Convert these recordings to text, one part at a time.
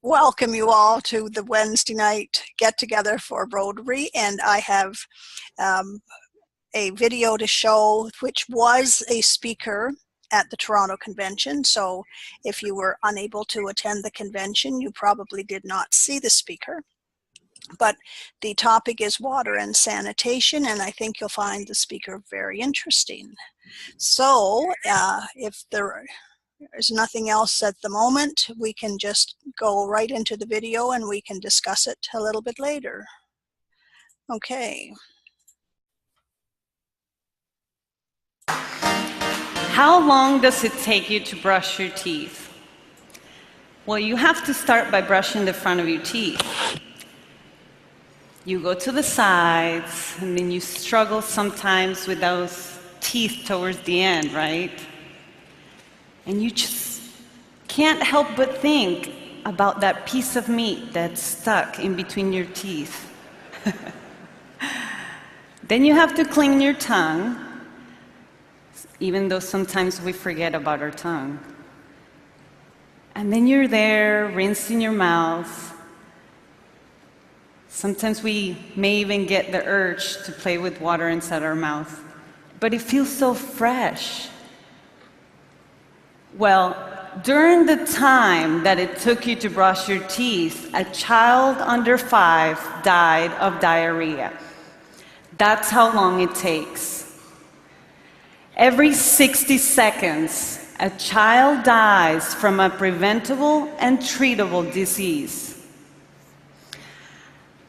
welcome you all to the Wednesday night get-together for Rotary, and I have a video to show which was a speaker at the Toronto Convention. So if you were unable to attend the convention, you probably did not see the speaker. But the topic is water and sanitation, and I think you'll find the speaker very interesting. So if there's nothing else at the moment, we can just go right into the video and we can discuss it a little bit later. Okay. How long does it take you to brush your teeth? Well, you have to start by brushing the front of your teeth. You go to the sides, and then you struggle sometimes with those teeth towards the end, right? And you just can't help but think about that piece of meat that's stuck in between your teeth. Then you have to clean your tongue, even though sometimes we forget about our tongue. And then you're there, rinsing your mouth. Sometimes we may even get the urge to play with water inside our mouth, but it feels so fresh. Well, during the time that it took you to brush your teeth, a child under 5 died of diarrhea. That's how long it takes. Every 60 seconds, a child dies from a preventable and treatable disease.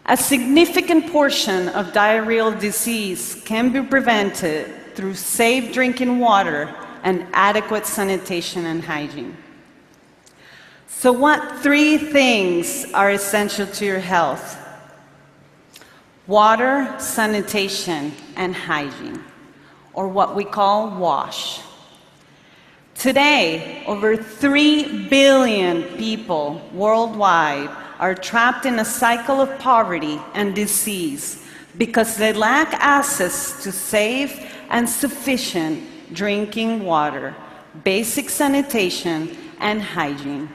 A significant portion of diarrheal disease can be prevented through safe drinking water and adequate sanitation and hygiene. So what 3 things are essential to your health? Water, sanitation, and hygiene, or what we call WASH. Today, over 3 billion people worldwide are trapped in a cycle of poverty and disease because they lack access to safe and sufficient drinking water, basic sanitation, and hygiene.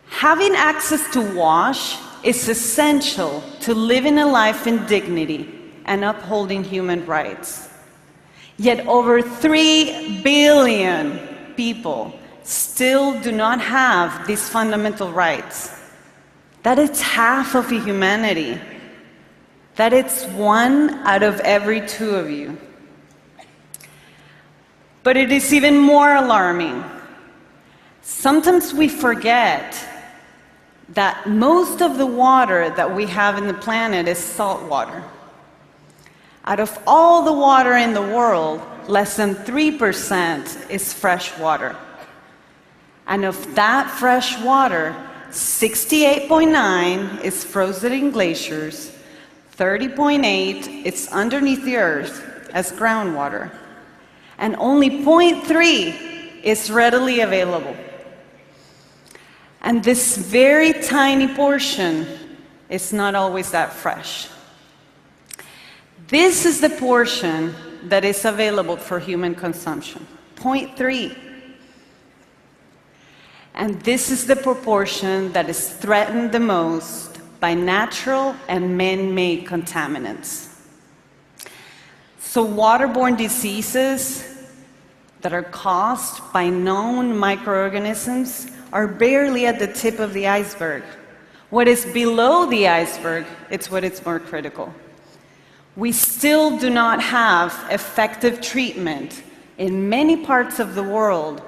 Having access to WASH is essential to living a life in dignity and upholding human rights. Yet over 3 billion people still do not have these fundamental rights. That it's half of humanity. That it's 1 out of every 2 of you. But it is even more alarming. Sometimes we forget that most of the water that we have in the planet is salt water. Out of all the water in the world, less than 3% is fresh water. And of that fresh water, 68.9 is frozen in glaciers, 30.8 is underneath the earth as groundwater, and only 0.3 is readily available. And this very tiny portion is not always that fresh. This is the portion that is available for human consumption, 0.3. And this is the proportion that is threatened the most by natural and man-made contaminants. So waterborne diseases that are caused by known microorganisms are barely at the tip of the iceberg. What is below the iceberg, it's what is more critical. We still do not have effective treatment in many parts of the world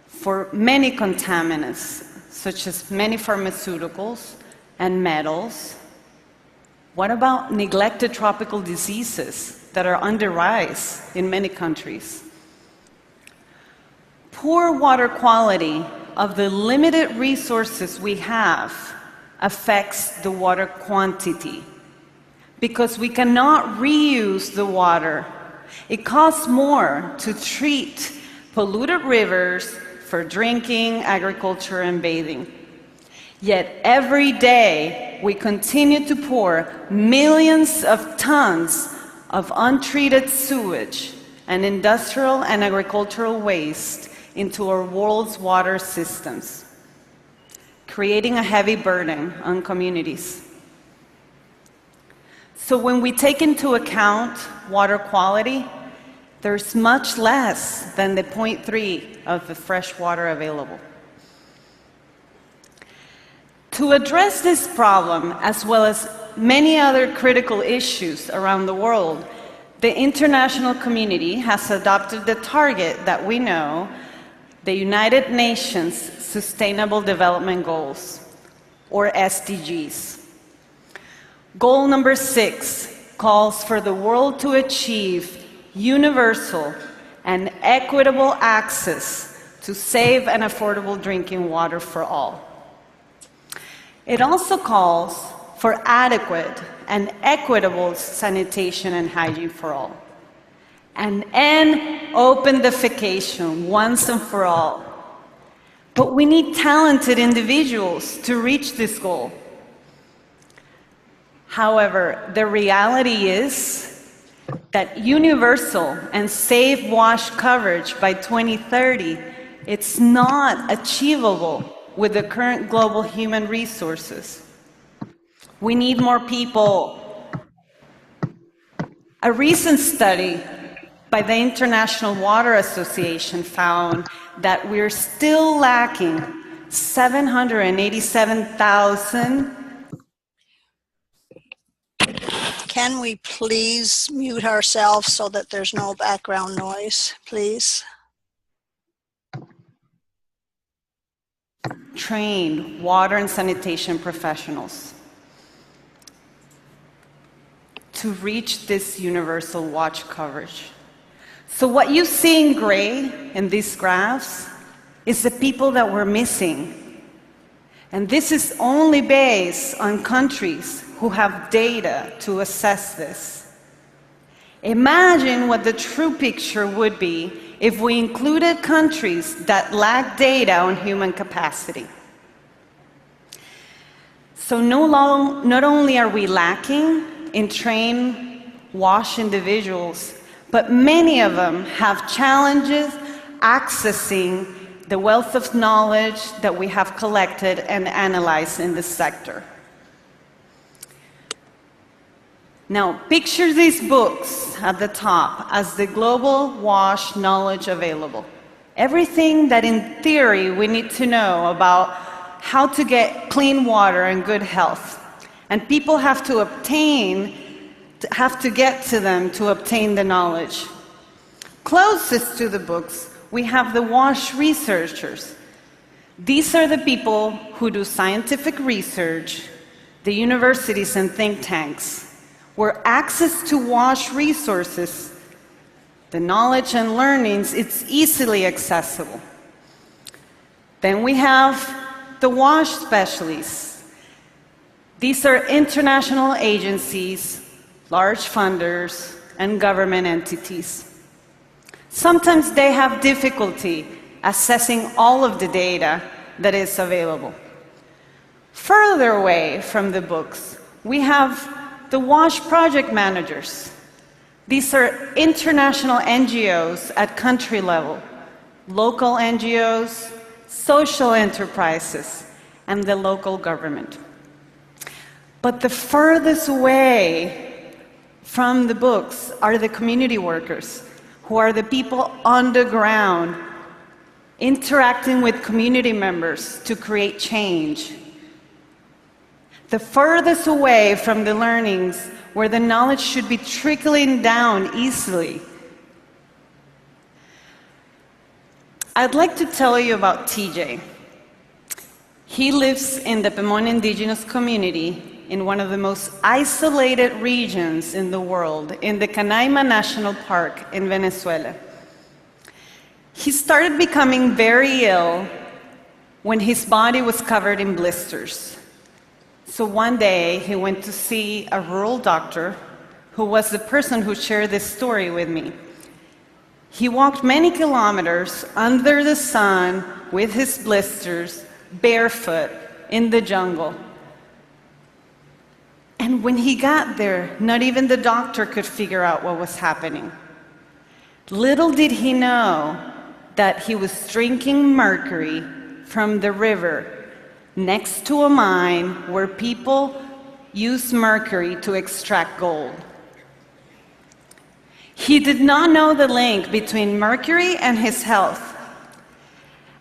for many contaminants, such as many pharmaceuticals and metals. What about neglected tropical diseases that are on the rise in many countries? Poor water quality of the limited resources we have affects the water quantity because we cannot reuse the water. It costs more to treat polluted rivers for drinking, agriculture, and bathing. Yet every day we continue to pour millions of tons of untreated sewage and industrial and agricultural waste into our world's water systems, creating a heavy burden on communities. So when we take into account water quality, there's much less than the 0.3 of the fresh water available. To address this problem, as well as many other critical issues around the world, the international community has adopted the target that we know, the United Nations Sustainable Development Goals, or SDGs. Goal number 6 calls for the world to achieve universal and equitable access to safe and affordable drinking water for all. It also calls for adequate and equitable sanitation and hygiene for all, and end open-defecation once and for all. But we need talented individuals to reach this goal. However, the reality is that universal and safe wash coverage by 2030, it's not achievable with the current global human resources. We need more people. A recent study by the International Water Association found that we're still lacking 787,000. Can we please mute ourselves so that there's no background noise, please? Trained water and sanitation professionals to reach this universal watch coverage. So what you see in gray in these graphs is the people that we're missing. And this is only based on countries who have data to assess this. Imagine what the true picture would be if we included countries that lack data on human capacity. So not only are we lacking in trained WASH individuals, but many of them have challenges accessing the wealth of knowledge that we have collected and analyzed in this sector. Now, picture these books at the top as the global WASH knowledge available. Everything that in theory we need to know about how to get clean water and good health. And people have to get to them to obtain the knowledge. Closest to the books, we have the WASH researchers. These are the people who do scientific research, the universities and think tanks, where access to WASH resources, the knowledge and learnings, it's easily accessible. Then we have the WASH specialists. These are international agencies, large funders, and government entities. Sometimes they have difficulty assessing all of the data that is available. Further away from the books, we have the WASH project managers. These are international NGOs at country level, local NGOs, social enterprises, and the local government. But the furthest away from the books are the community workers, who are the people on the ground, interacting with community members to create change. The furthest away from the learnings where the knowledge should be trickling down easily. I'd like to tell you about TJ. He lives in the Pemon indigenous community in one of the most isolated regions in the world, in the Canaima National Park in Venezuela. He started becoming very ill when his body was covered in blisters. So one day, he went to see a rural doctor who was the person who shared this story with me. He walked many kilometers under the sun with his blisters, barefoot, in the jungle. And when he got there, not even the doctor could figure out what was happening. Little did he know that he was drinking mercury from the river next to a mine where people use mercury to extract gold. He did not know the link between mercury and his health.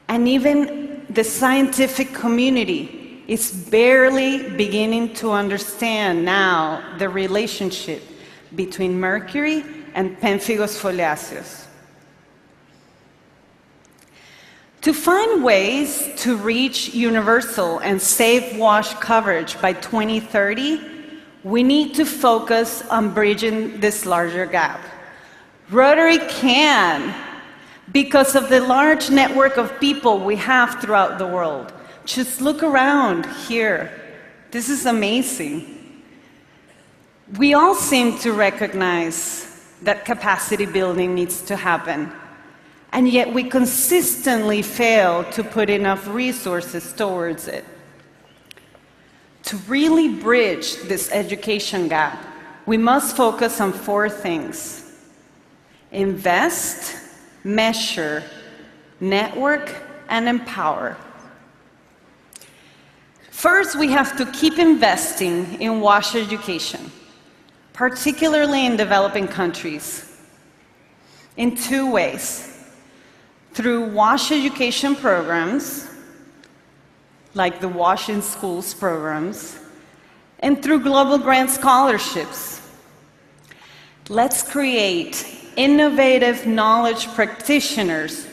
And even the scientific community is barely beginning to understand now the relationship between mercury and pemphigus foliaceus. To find ways to reach universal and safe wash coverage by 2030, we need to focus on bridging this larger gap. Rotary can, because of the large network of people we have throughout the world. Just look around here. This is amazing. We all seem to recognize that capacity building needs to happen. And yet we consistently fail to put enough resources towards it. To really bridge this education gap, we must focus on 4 things: invest, measure, network, and empower. First, we have to keep investing in WASH education, particularly in developing countries, in 2 ways. Through WASH education programs, like the WASH in Schools programs, and through global grant scholarships. Let's create innovative knowledge practitioners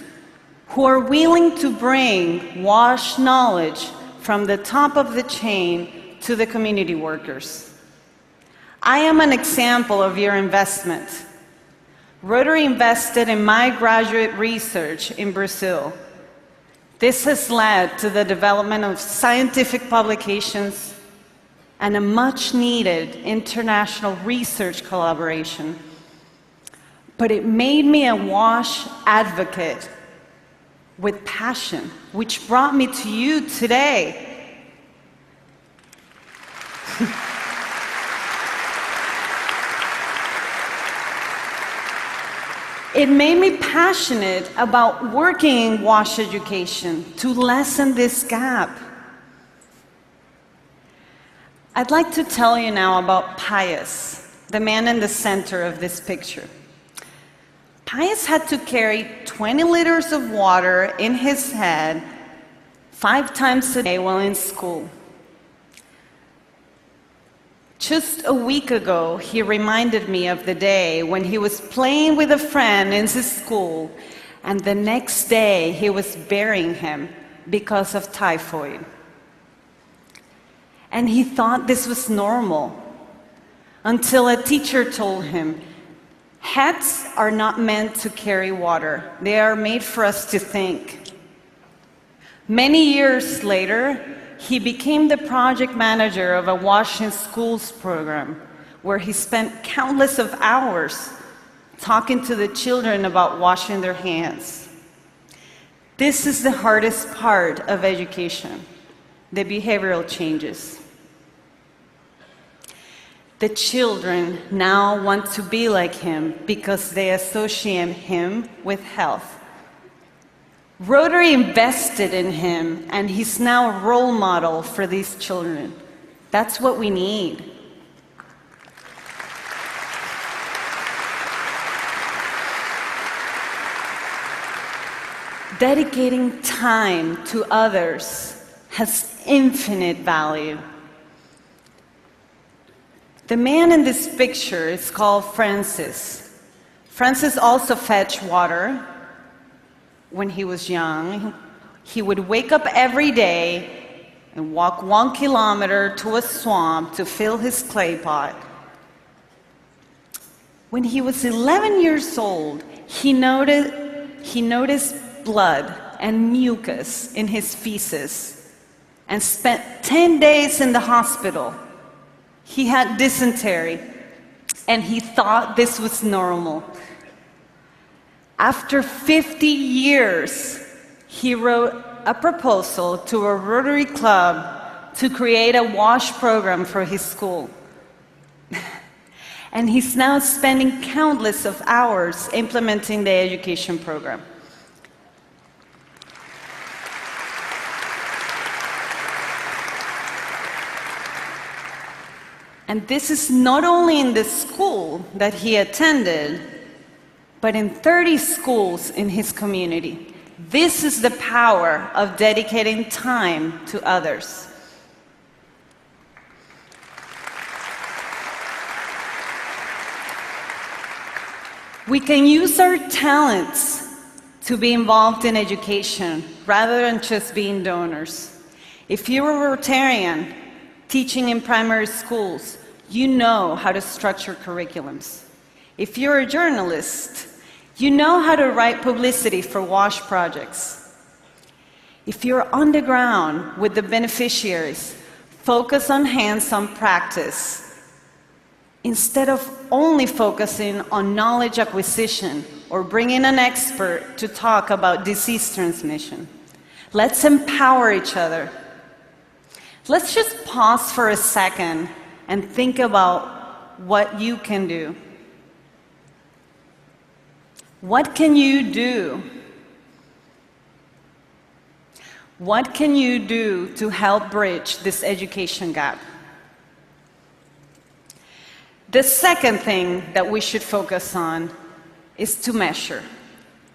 who are willing to bring WASH knowledge from the top of the chain to the community workers. I am an example of your investment. Rotary invested in my graduate research in Brazil. This has led to the development of scientific publications and a much-needed international research collaboration. But it made me a WASH advocate with passion, which brought me to you today. It made me passionate about working in WASH education to lessen this gap. I'd like to tell you now about Pius, the man in the center of this picture. Pius had to carry 20 liters of water in his head 5 times a day while in school. Just a week ago, he reminded me of the day when he was playing with a friend in his school, and the next day he was burying him because of typhoid. And he thought this was normal, until a teacher told him, "Heads are not meant to carry water. They are made for us to think." Many years later, he became the project manager of a WASH in Schools program, where he spent countless of hours talking to the children about washing their hands. This is the hardest part of education, the behavioral changes. The children now want to be like him because they associate him with health. Rotary invested in him, and he's now a role model for these children. That's what we need. Dedicating time to others has infinite value. The man in this picture is called Francis. Francis also fetched water when he was young. He would wake up every day and walk 1 kilometer to a swamp to fill his clay pot. When he was 11 years old, he noticed blood and mucus in his feces and spent 10 days in the hospital. He had dysentery, and he thought this was normal. After 50 years, he wrote a proposal to a Rotary club to create a WASH program for his school. And he's now spending countless of hours implementing the education program. And this is not only in the school that he attended, but in 30 schools in his community. This is the power of dedicating time to others. We can use our talents to be involved in education rather than just being donors. If you're a Rotarian teaching in primary schools, you know how to structure curriculums. If you're a journalist, you know how to write publicity for WASH projects. If you're on the ground with the beneficiaries, focus on hands-on practice instead of only focusing on knowledge acquisition or bringing an expert to talk about disease transmission. Let's empower each other. Let's just pause for a second and think about what you can do. What can you do? What can you do to help bridge this education gap? The second thing that we should focus on is to measure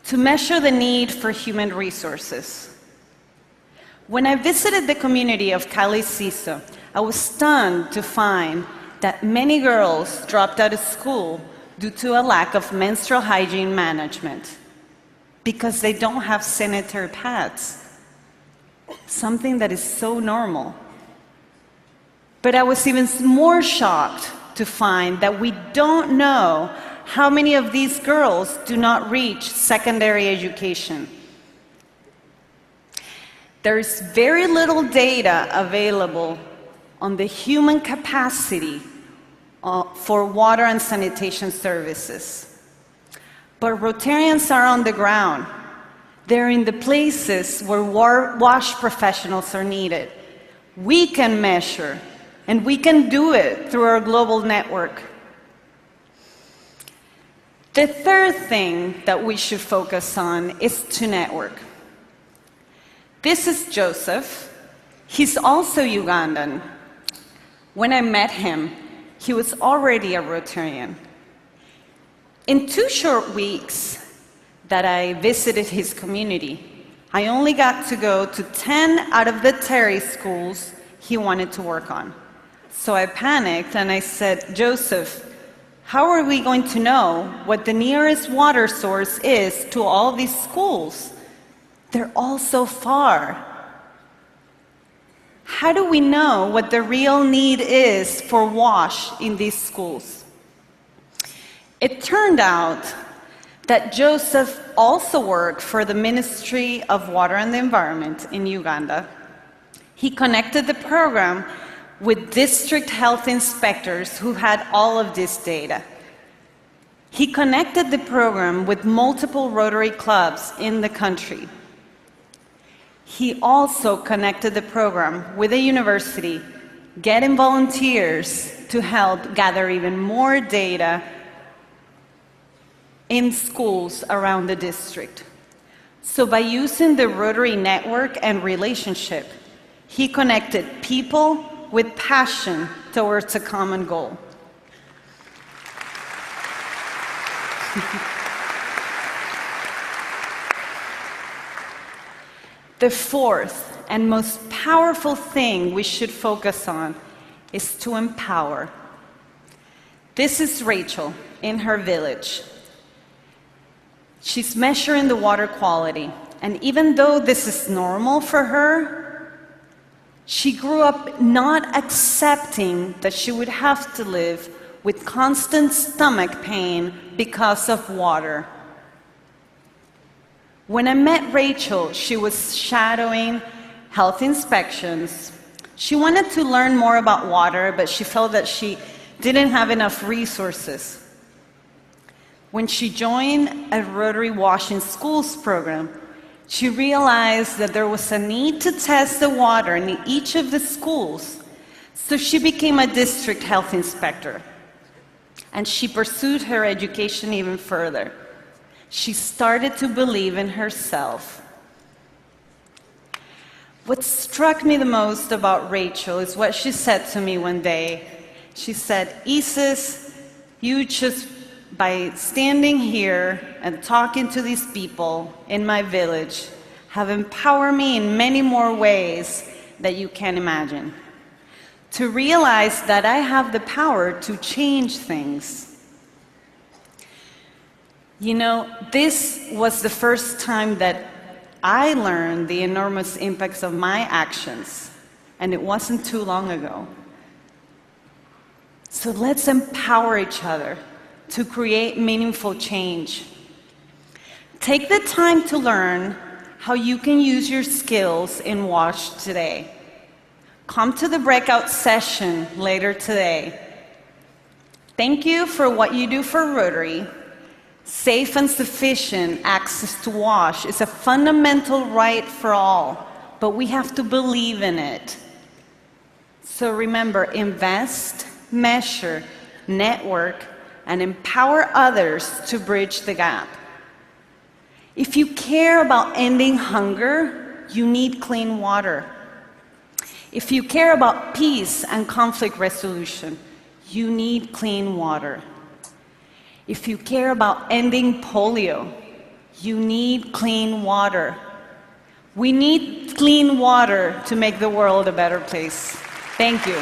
the need for human resources. When I visited the community of Caliciso, I was stunned to find that many girls dropped out of school due to a lack of menstrual hygiene management because they don't have sanitary pads, something that is so normal. But I was even more shocked to find that we don't know how many of these girls do not reach secondary education. There is very little data available on the human capacity for water and sanitation services. But Rotarians are on the ground. They're in the places where WASH professionals are needed. We can measure, and we can do it through our global network. The third thing that we should focus on is to network. This is Joseph. He's also Ugandan. When I met him, he was already a Rotarian. In 2 short weeks that I visited his community, I only got to go to 10 out of the Terry schools he wanted to work on. So I panicked and I said, Joseph, how are we going to know what the nearest water source is to all these schools? They're all so far. How do we know what the real need is for WASH in these schools? It turned out that Joseph also worked for the Ministry of Water and the Environment in Uganda. He connected the program with district health inspectors who had all of this data. He connected the program with multiple Rotary clubs in the country. He also connected the program with a university, getting volunteers to help gather even more data in schools around the district. So by using the Rotary network and relationship, he connected people with passion towards a common goal. The fourth and most powerful thing we should focus on is to empower. This is Rachel in her village. She's measuring the water quality, and even though this is normal for her, she grew up not accepting that she would have to live with constant stomach pain because of water. When I met Rachel, she was shadowing health inspections. She wanted to learn more about water, but she felt that she didn't have enough resources. When she joined a Rotary WASH in Schools program, she realized that there was a need to test the water in each of the schools, so she became a district health inspector. And she pursued her education even further. She started to believe in herself. What struck me the most about Rachel is what she said to me one day. She said, Isis, you just, by standing here and talking to these people in my village, have empowered me in many more ways that you can imagine. To realize that I have the power to change things. You know, this was the first time that I learned the enormous impacts of my actions, and it wasn't too long ago. So let's empower each other to create meaningful change. Take the time to learn how you can use your skills in WASH today. Come to the breakout session later today. Thank you for what you do for Rotary. Safe and sufficient access to WASH is a fundamental right for all, but we have to believe in it. So remember, invest, measure, network, and empower others to bridge the gap. If you care about ending hunger, you need clean water. If you care about peace and conflict resolution, you need clean water. If you care about ending polio, you need clean water. We need clean water to make the world a better place. Thank you.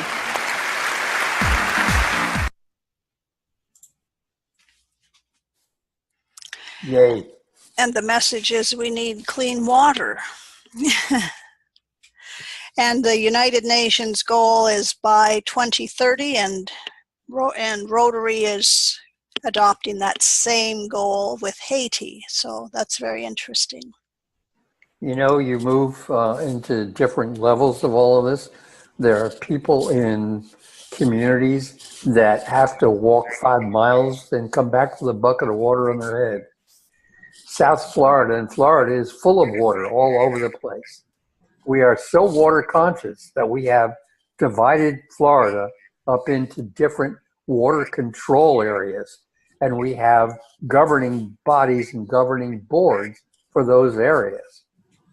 Yay. And the message is we need clean water. And the United Nations goal is by 2030, and Rotary is adopting that same goal with Haiti. So that's very interesting. You know, you move into different levels of all of this. There are people in communities that have to walk 5 miles and come back with a bucket of water on their head. South Florida and Florida is full of water all over the place. We are so water conscious that we have divided Florida up into different water control areas. And we have governing bodies and governing boards for those areas.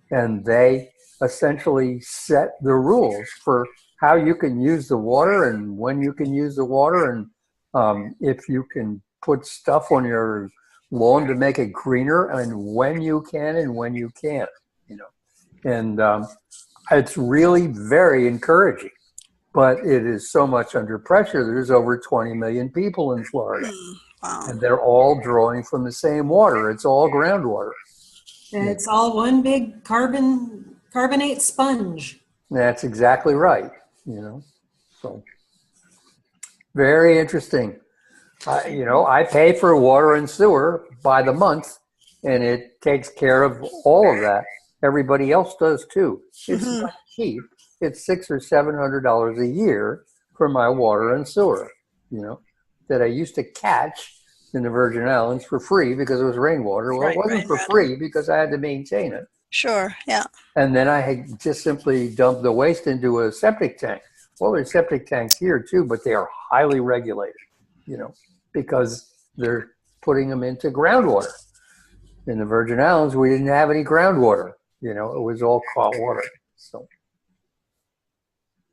And they essentially set the rules for how you can use the water and when you can use the water, and if you can put stuff on your lawn to make it greener, and when you can and when you can't, you know. And it's really very encouraging. But it is so much under pressure. There's over 20 million people in Florida. Wow. And they're all drawing from the same water. It's all groundwater. And it's all one big carbonate sponge. That's exactly right. You know, so very interesting. You know, I pay for water and sewer by the month, and it takes care of all of that. Everybody else does too. It's not cheap. It's $600 or $700 a year for my water and sewer, you know, that I used to catch in the Virgin Islands for free because it was rainwater. Well, it wasn't for free because I had to maintain it. Sure, yeah. And then I had just simply dumped the waste into a septic tank. Well, there's septic tanks here too, but they are highly regulated, you know, because they're putting them into groundwater. In the Virgin Islands, we didn't have any groundwater, you know, it was all caught water. So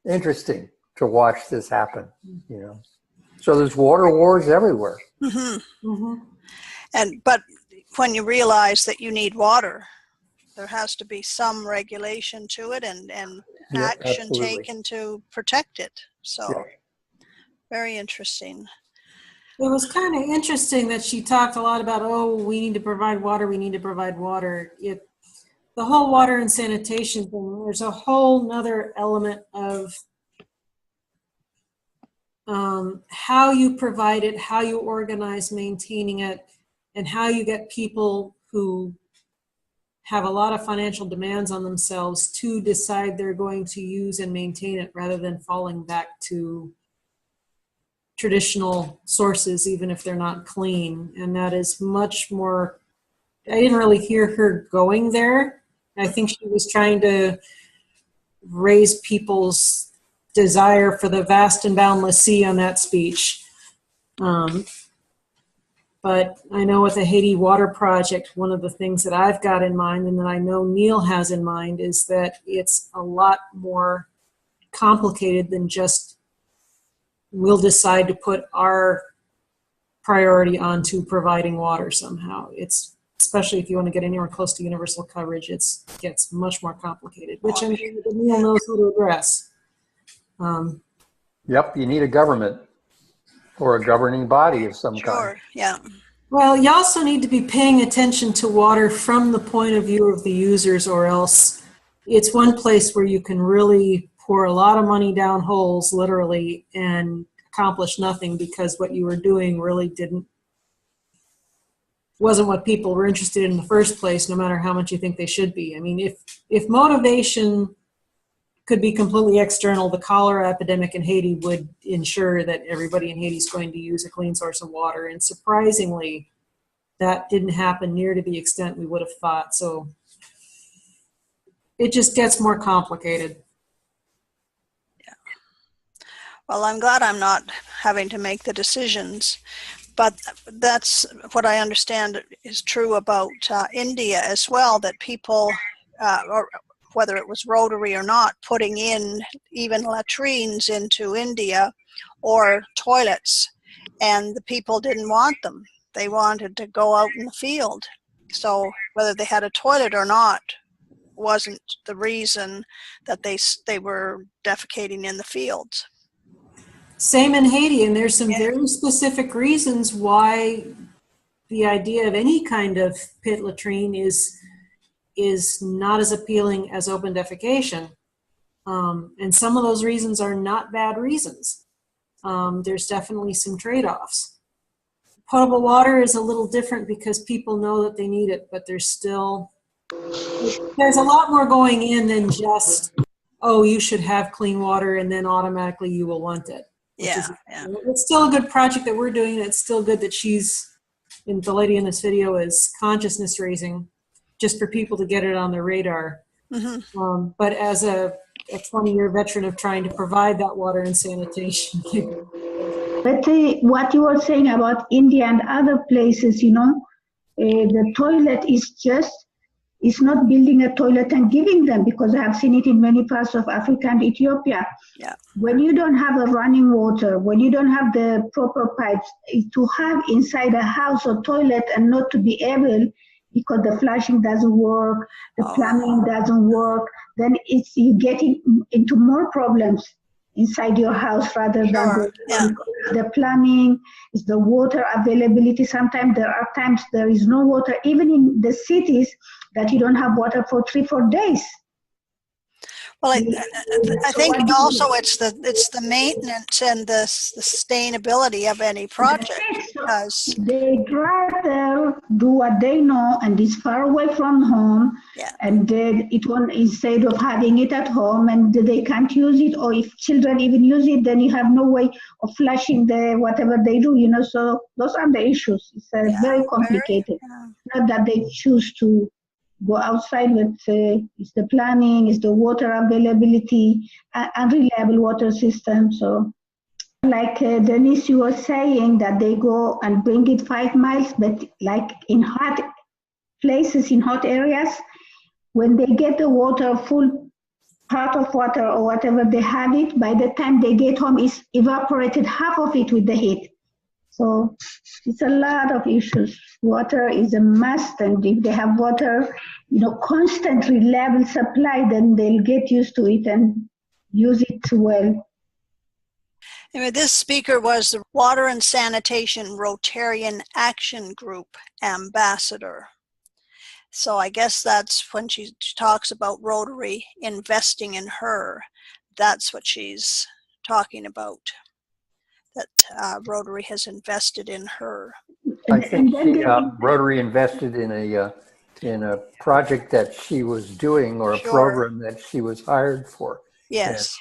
interesting to watch this happen, you know. So there's water wars everywhere. But when you realize that you need water, there has to be some regulation to it and action taken to protect it. So very interesting. It was kind of interesting that she talked a lot about, oh, we need to provide water, we need to provide water. The whole water and sanitation thing, there's a whole nother element of how you provide it, how you organize maintaining it, and how you get people who have a lot of financial demands on themselves to decide they're going to use and maintain it rather than falling back to traditional sources, even if they're not clean. And that is much more, I didn't really hear her going there. I think she was trying to raise people's desire for the vast and boundless sea on that speech. But I know with the Haiti Water Project, one of the things that I've got in mind and that I know Neil has in mind is that it's a lot more complicated than just we'll decide to put our priority onto providing water somehow. It's, especially if you want to get anywhere close to universal coverage, it gets much more complicated, which I'm sure the Neil knows how to address. Yep, you need a government or a governing body of some kind. Sure, yeah. Well, you also need to be paying attention to water from the point of view of the users, or else it's one place where you can really pour a lot of money down holes, literally, and accomplish nothing, because what you were doing really wasn't what people were interested in the first place, no matter how much you think they should be. I mean, if motivation could be completely external, the cholera epidemic in Haiti would ensure that everybody in Haiti is going to use a clean source of water. And surprisingly, that didn't happen near to the extent we would have thought. So it just gets more complicated. Yeah. Well, I'm glad I'm not having to make the decisions, but that's what I understand is true about India as well, that people, or whether it was Rotary or not, putting in even latrines into India or toilets, and the people didn't want them. They wanted to go out in the field. So whether they had a toilet or not wasn't the reason that they were defecating in the fields. Same in Haiti, and there's some very specific reasons why the idea of any kind of pit latrine is not as appealing as open defecation. And some of those reasons are not bad reasons. There's definitely some trade-offs. Potable water is a little different because people know that they need it, but there's a lot more going in than just, oh, you should have clean water and then automatically you will want it. Yeah. It's still a good project that we're doing. It's still good that the lady in this video is consciousness raising, just for people to get it on their radar. Mm-hmm. But as a 20-year veteran of trying to provide that water and sanitation. But what you were saying about India and other places, the toilet is not building a toilet and giving them, because I have seen it in many parts of Africa and Ethiopia. Yeah. When you don't have a running water, when you don't have the proper pipes, to have inside a house a toilet and not to be able, because the flushing doesn't work, the plumbing doesn't work, then you get into more problems inside your house rather than the plumbing, is the water availability. Sometimes there are times there is no water, even in the cities, that you don't have water for 3-4 days. Well, I think also it's the maintenance and the sustainability of any project. Because they'd rather do what they know and is far away from home, and instead of having it at home and they can't use it, or if children even use it, then you have no way of flushing whatever they do. So those are the issues. It's very complicated. Not that they choose to go outside, but it's the planning, it's the water availability, unreliable water system. So like Denise, you were saying that they go and bring it 5 miles, but like in hot places, in hot areas, when they get the water, full pot of water or whatever they have it, by the time they get home, it's evaporated, half of it with the heat. So it's a lot of issues. Water is a must, and if they have water, constant reliable supply, then they'll get used to it and use it well. Anyway, this speaker was the Water and Sanitation Rotarian Action Group ambassador. So I guess that's when she talks about Rotary investing in her. That's what she's talking about. That Rotary has invested in her. I think Rotary invested in a project that she was doing, or a program that she was hired for. Yes.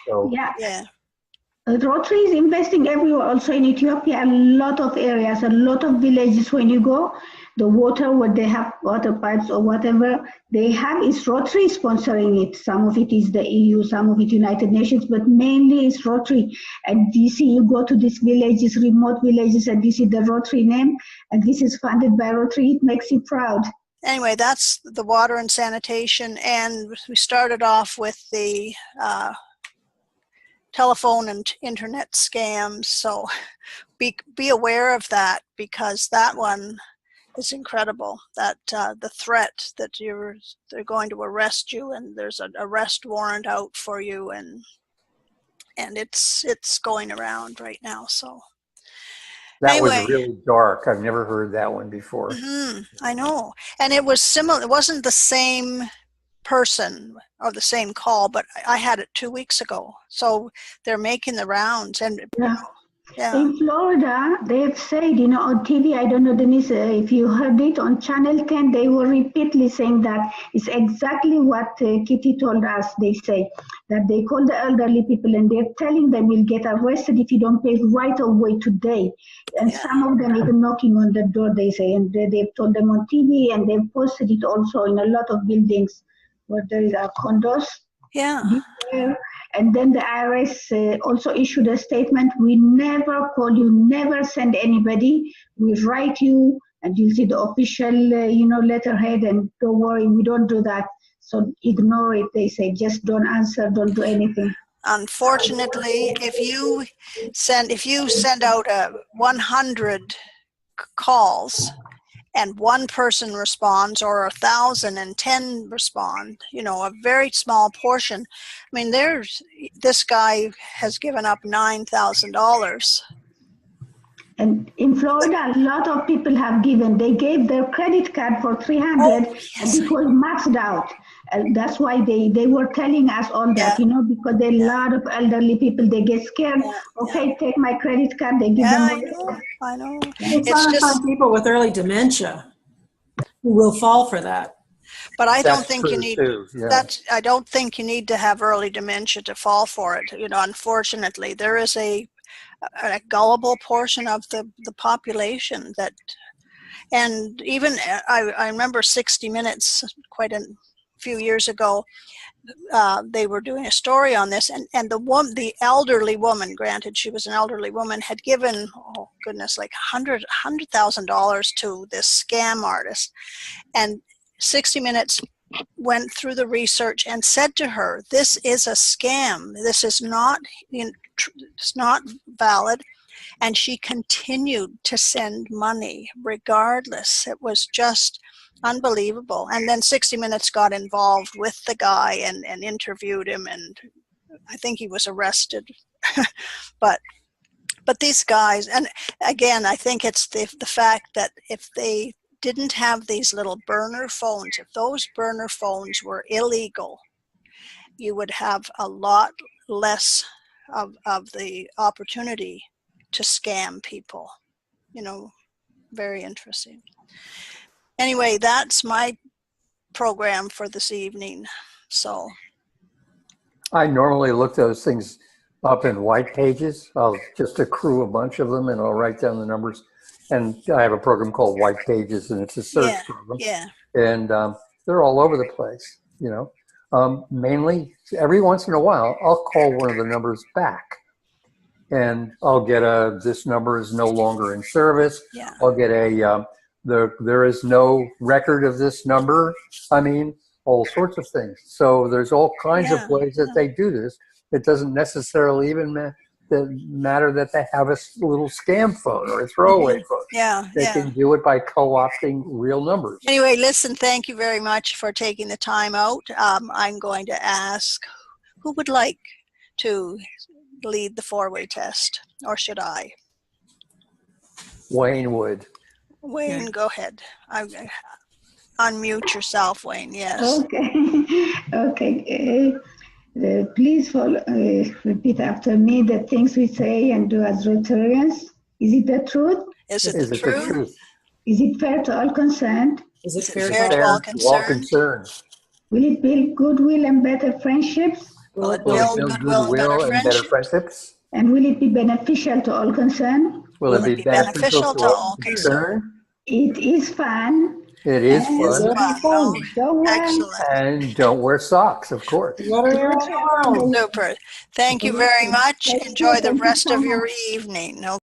Rotary is investing everywhere, also in Ethiopia, a lot of areas, a lot of villages. When you go, the water, where they have water pipes or whatever they have, is Rotary sponsoring it. Some of it is the EU, some of it United Nations, but mainly it's Rotary. And you go to these villages, remote villages, and you see the Rotary name, and this is funded by Rotary. It makes you proud. Anyway, that's the water and sanitation, and we started off with the telephone and internet scams. So be aware of that, because that one is incredible. That the threat that they're going to arrest you, and there's an arrest warrant out for you, and it's going around right now. So That was anyway, really dark. I've never heard that one before. I know, and it was similar. It wasn't the same person or the same call, but I had it 2 weeks ago. So they're making the rounds, and yeah. In Florida, they've said, on TV, I don't know, Denise, if you heard it on Channel 10, they were repeatedly saying that it's exactly what Kitty told us. They say that they call the elderly people and they're telling them you'll get arrested if you don't pay right away today. And some of them even knocking on the door, they say, and they've told them on TV, and they've posted it also in a lot of buildings where there is condos. Yeah. And then the IRS also issued a statement: we never call you, never send anybody. We write you, and you'll see the official, letterhead. And don't worry, we don't do that. So ignore it. They say, just don't answer, don't do anything. Unfortunately, if you send out 100 calls, and one person responds, or 1,010 respond, a very small portion. I mean, this guy has given up $9,000. And in Florida, a lot of people have given. They gave their credit card for $300, and it was maxed out. And that's why they were telling us all that, because there are a lot of elderly people, they get scared. Take my credit card. They give them away. I know. It's just some people with early dementia who will fall for that. But I don't think you need I don't think you need to have early dementia to fall for it. Unfortunately, there is a gullible portion of the population that, and even I remember 60 Minutes quite a few years ago, they were doing a story on this, and the elderly woman, granted she was an elderly woman, had given, oh goodness, like $100,000 to this scam artist, and 60 Minutes went through the research and said to her, this is a scam, this is not, it's not valid. And she continued to send money regardless. It was just unbelievable. And then 60 Minutes got involved with the guy and interviewed him, and I think he was arrested. but these guys, and again, I think it's the fact that if they didn't have these little burner phones, if those burner phones were illegal, you would have a lot less of the opportunity to scam people. Very interesting. Anyway, that's my program for this evening. So I normally look those things up in white pages. I'll just accrue a bunch of them and I'll write down the numbers. And I have a program called White Pages, and it's a search program. Yeah. And they're all over the place, Mainly, every once in a while, I'll call one of the numbers back. And I'll get this number is no longer in service. Yeah. I'll get there is no record of this number. I mean, all sorts of things. So there's all kinds of ways that they do this. It doesn't necessarily even matter that they have a little scam phone or a throwaway phone. They can do it by co-opting real numbers. Anyway, listen, thank you very much for taking the time out. I'm going to ask who would like to lead the four-way test, or should I? Wayne would. Wayne, go ahead. Unmute yourself, Wayne. Yes. Okay. Please repeat after me the things we say and do as Rotarians. Is it the truth? Is it the truth? Is it fair to all concerned? Is it fair to all concerned? Will it build goodwill and better friendships? Will it build goodwill and better friendships? And will it be beneficial to all concerned? Will it be beneficial to all concerned? It is fun. It is fun. Don't Excellent. And don't wear socks, of course. Super. Thank you very much. Enjoy the rest of your evening.